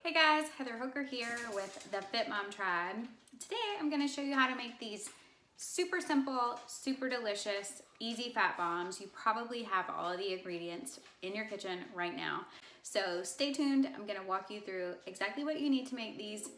Hey guys, Heather Hooker here with the Fit Mom Tribe. Today I'm going to show you how to make these super simple, super delicious, easy fat bombs. You probably have all of the ingredients in your kitchen right now. So stay tuned. I'm going to walk you through exactly what you need to make these